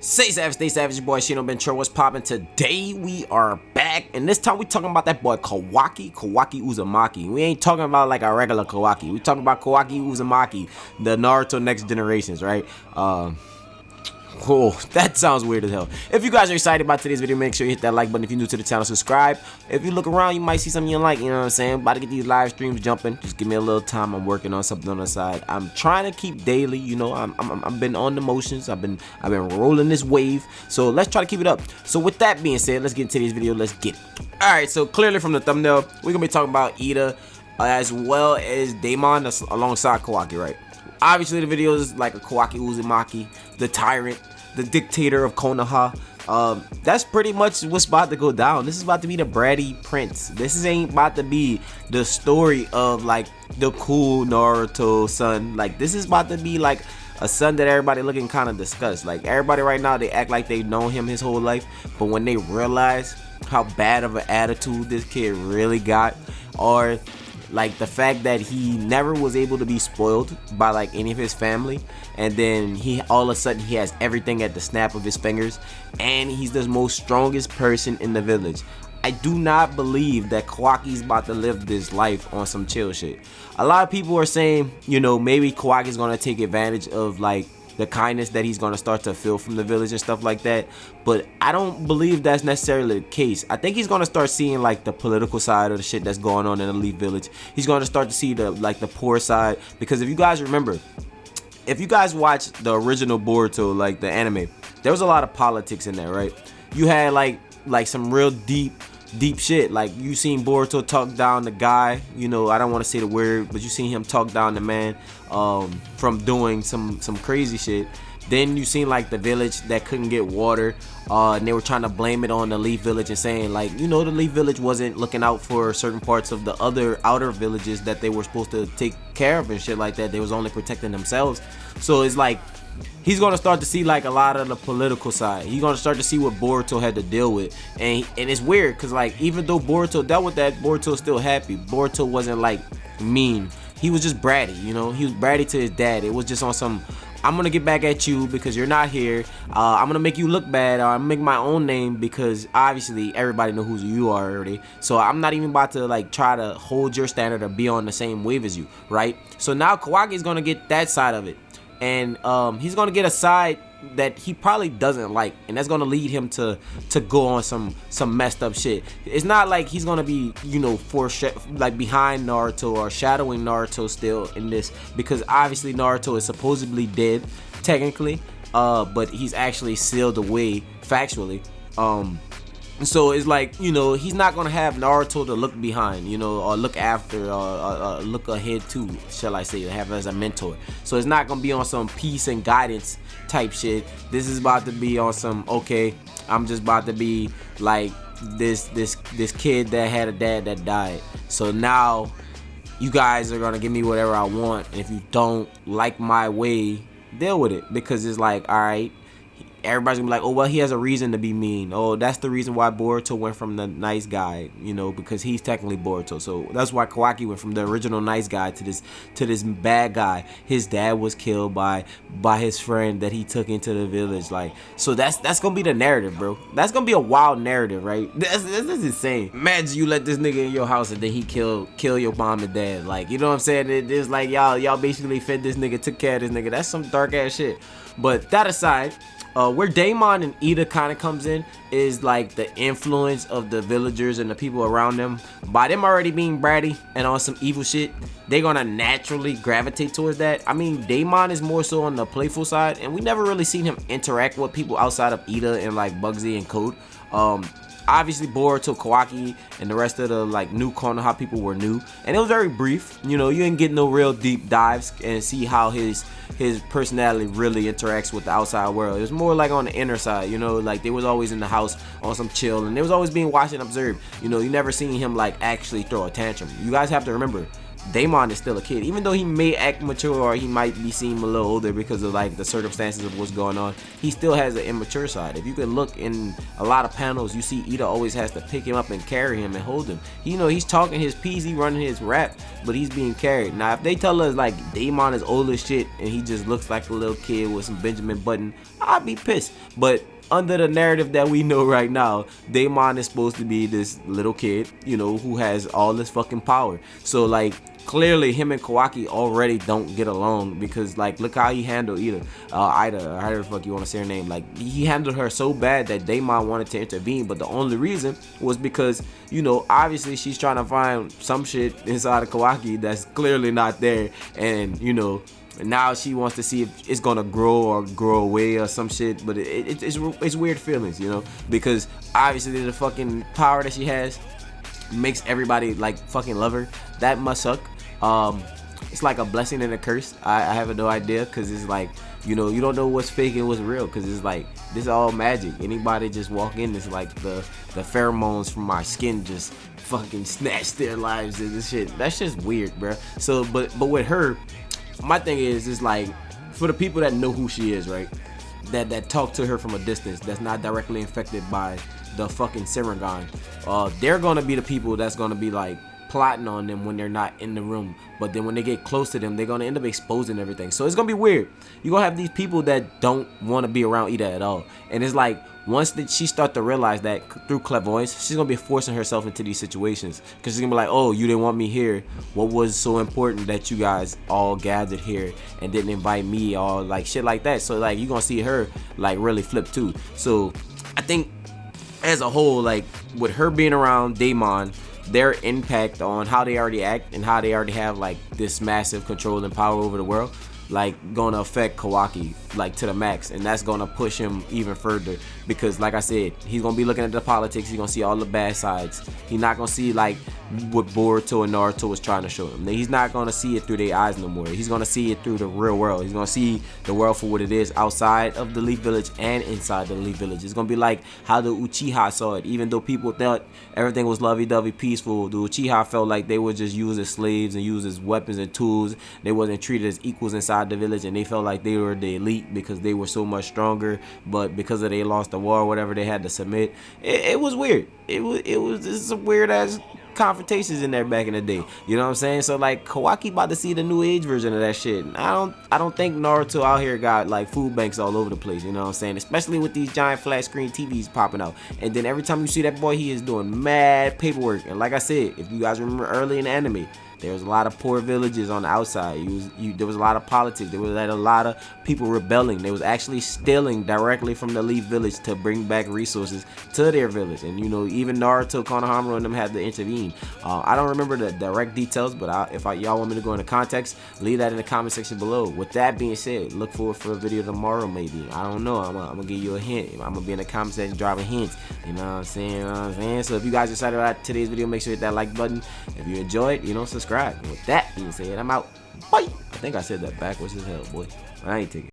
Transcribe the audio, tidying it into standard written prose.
Stay savage, your boy Shino Ben Trill. What's poppin'? Today we are back, and this time we talking about that boy Kawaki Uzumaki. We ain't talking about like a regular Kawaki. We talking about Kawaki Uzumaki, the Naruto Next Generations, right? Oh, that sounds weird as hell. If you guys are excited about today's video, make sure you hit that like button. If you're new to the channel, subscribe. If you look around, you might see something you like, you know what I'm saying? About to get these live streams jumping. Just give me a little time. I'm working on something on the side. I'm trying to keep daily, you know. I've been on the motions. I've been rolling this wave. So let's try to keep it up. So with that being said, let's get into today's video. Let's get it. Alright, so clearly from the thumbnail, we're gonna be talking about Ida as well as Daemon alongside Kawaki, right? Obviously, the video is like a Kawaki Uzumaki, the tyrant, the dictator of Konoha. That's pretty much what's about to go down. This is about to be the bratty prince. This ain't about to be the story of like the cool Naruto son. Like, this is about to be like a son that everybody looking kind of disgust. Like, everybody right now, they act like they've known him his whole life, but when they realize how bad of an attitude this kid really got, or like the fact that he never was able to be spoiled by like any of his family, and then he all of a sudden he has everything at the snap of his fingers, and he's the most strongest person in the village. I do not believe that Kawaki's about to live this life on some chill shit. A lot of people are saying, you know, maybe Kawaki's gonna take advantage of like the kindness that he's gonna start to feel from the village and stuff like that, but I don't believe that's necessarily the case. I think he's gonna start seeing like the political side of the shit that's going on in the Leaf Village. He's gonna start to see the the poor side, because if you guys remember, if you guys watched the original Boruto, like the anime, there was a lot of politics in there, right? You had like some real deep shit. Like, you seen Boruto talk down the guy, you know, I don't want to say the word, but you seen him talk down the man from doing some crazy shit. Then you seen like the village that couldn't get water, and they were trying to blame it on the Leaf Village and saying like, you know, the Leaf Village wasn't looking out for certain parts of the other outer villages that they were supposed to take care of and shit like that. They was only protecting themselves. So it's like he's gonna start to see like a lot of the political side. He's gonna start to see what Boruto had to deal with, and it's weird because like even though Boruto dealt with that, Boruto's still happy. Boruto wasn't like mean. He was just bratty, you know. He was bratty to his dad. It was just on some, I'm gonna get back at you because you're not here. I'm gonna make you look bad, or I'm gonna make my own name, because obviously everybody know who you are already. So I'm not even about to like try to hold your standard or be on the same wave as you, right? So now Kawaki's gonna get that side of it, and he's gonna get a side that he probably doesn't like, and that's gonna lead him to go on some messed up shit. It's not like he's gonna be, you know, like behind Naruto or shadowing Naruto still in this, because obviously Naruto is supposedly dead technically, but he's actually sealed away factually. So it's like, you know, he's not gonna have Naruto to look behind, you know, or look after, or look ahead to, shall I say, have as a mentor. So it's not gonna be on some peace and guidance type shit. This is about to be on some, okay, I'm just about to be like this kid that had a dad that died. So now you guys are gonna give me whatever I want, and if you don't like my way, deal with it, because it's like, all right. Everybody's gonna be like, oh, well, he has a reason to be mean. Oh, that's the reason why Boruto went from the nice guy, you know, because he's technically Boruto. So that's why Kawaki went from the original nice guy to this bad guy. His dad was killed by his friend that he took into the village. Like, so that's gonna be the narrative, bro. That's gonna be a wild narrative, right? That's insane. Imagine you let this nigga in your house and then he kill your mom and dad. Like, you know what I'm saying? It's like y'all basically fed this nigga, took care of this nigga. That's some dark ass shit. But that aside, where Daemon and Ida kind of comes in is like the influence of the villagers and the people around them. By them already being bratty and on some evil shit, they're gonna naturally gravitate towards that. I mean, Daemon is more so on the playful side, and we never really seen him interact with people outside of Ida and like Bugsy and Code. Obviously Boruto, Kawaki, and the rest of the like new Konoha people were new, and it was very brief. You know, you didn't get no real deep dives and see how his personality really interacts with the outside world. It was more like on the inner side, you know, like they was always in the house on some chill, and they was always being watched and observed. You know, you never seen him like actually throw a tantrum. You guys have to remember, Daemon is still a kid. Even though he may act mature, or he might be seen a little older because of like the circumstances of what's going on, he still has an immature side. If you can look in a lot of panels, you see Ida always has to pick him up and carry him and hold him. You know, he's talking his piece, he running his rap, but he's being carried. Now, if they tell us like Daemon is old as shit and he just looks like a little kid with some Benjamin Button, I'd be pissed. But under the narrative that we know right now, Daemon is supposed to be this little kid, you know, who has all this fucking power. So like, clearly him and Kawaki already don't get along, because like, look how he handled Ida, however the fuck you want to say her name. Like, he handled her so bad that Daemon wanted to intervene, but the only reason was because, you know, obviously she's trying to find some shit inside of Kawaki that's clearly not there, and you know, now she wants to see if it's gonna grow or grow away or some shit. But it's weird feelings, you know, because obviously the fucking power that she has makes everybody like fucking love her. That must suck. It's like a blessing and a curse. I have no idea, because it's like, you know, you don't know what's fake and what's real, because it's like, this is all magic. Anybody just walk in, it's like the pheromones from my skin just fucking snatch their lives and this shit. That's just weird, bro. So but with her, my thing is like, for the people that know who she is, right, that talk to her from a distance, that's not directly infected by the fucking Serengon, they're gonna be the people that's gonna be like plotting on them when they're not in the room. But then when they get close to them, they're gonna end up exposing everything. So it's gonna be weird. You're gonna have these people that don't want to be around Ida at all, and it's like, once that she start to realize that through clairvoyance, she's gonna be forcing herself into these situations, because she's gonna be like, oh, you didn't want me here. What was so important that you guys all gathered here and didn't invite me, or like shit like that. So like, you're gonna see her like really flip too. So I think as a whole, like, with her being around Daemon, their impact on how they already act and how they already have like this massive control and power over the world, like, gonna affect Kawaki like to the max, and that's gonna push him even further, because like I said, he's gonna be looking at the politics. He's gonna see all the bad sides. He's not gonna see like what Boruto and Naruto was trying to show him. He's not gonna see it through their eyes no more. He's gonna see it through the real world. He's gonna see the world for what it is, outside of the Leaf Village and inside the Leaf Village. It's gonna be like how the Uchiha saw it. Even though people thought everything was lovey-dovey, peaceful, the Uchiha felt like they were just used as slaves and used as weapons and tools. They wasn't treated as equals inside the village, and they felt like they were the elite because they were so much stronger. But because of they lost the war or whatever, they had to submit. It was weird. It was some weird ass confrontations in there back in the day. You know what I'm saying? So like, Kawaki about to see the new age version of that shit. I don't think Naruto out here got like food banks all over the place. You know what I'm saying? Especially with these giant flat screen TVs popping out. And then every time you see that boy, he is doing mad paperwork. And like I said, if you guys remember early in the anime, there was a lot of poor villages on the outside. There was a lot of politics. There was a lot of people rebelling. They was actually stealing directly from the Leaf Village to bring back resources to their village. And you know, even Naruto, Konohamaru, and them had to intervene. I don't remember the direct details, but if y'all want me to go into context, leave that in the comment section below. With that being said, look forward for a video tomorrow maybe. I don't know. I'm gonna give you a hint. I'm gonna be in the comment section dropping hints. You know what I'm saying? You know what I'm saying? So if you guys are excited about today's video, make sure you hit that like button. If you enjoyed, you know, subscribe. And with that being said, I'm out. Bye. I think I said that backwards as hell, boy. I ain't taking it.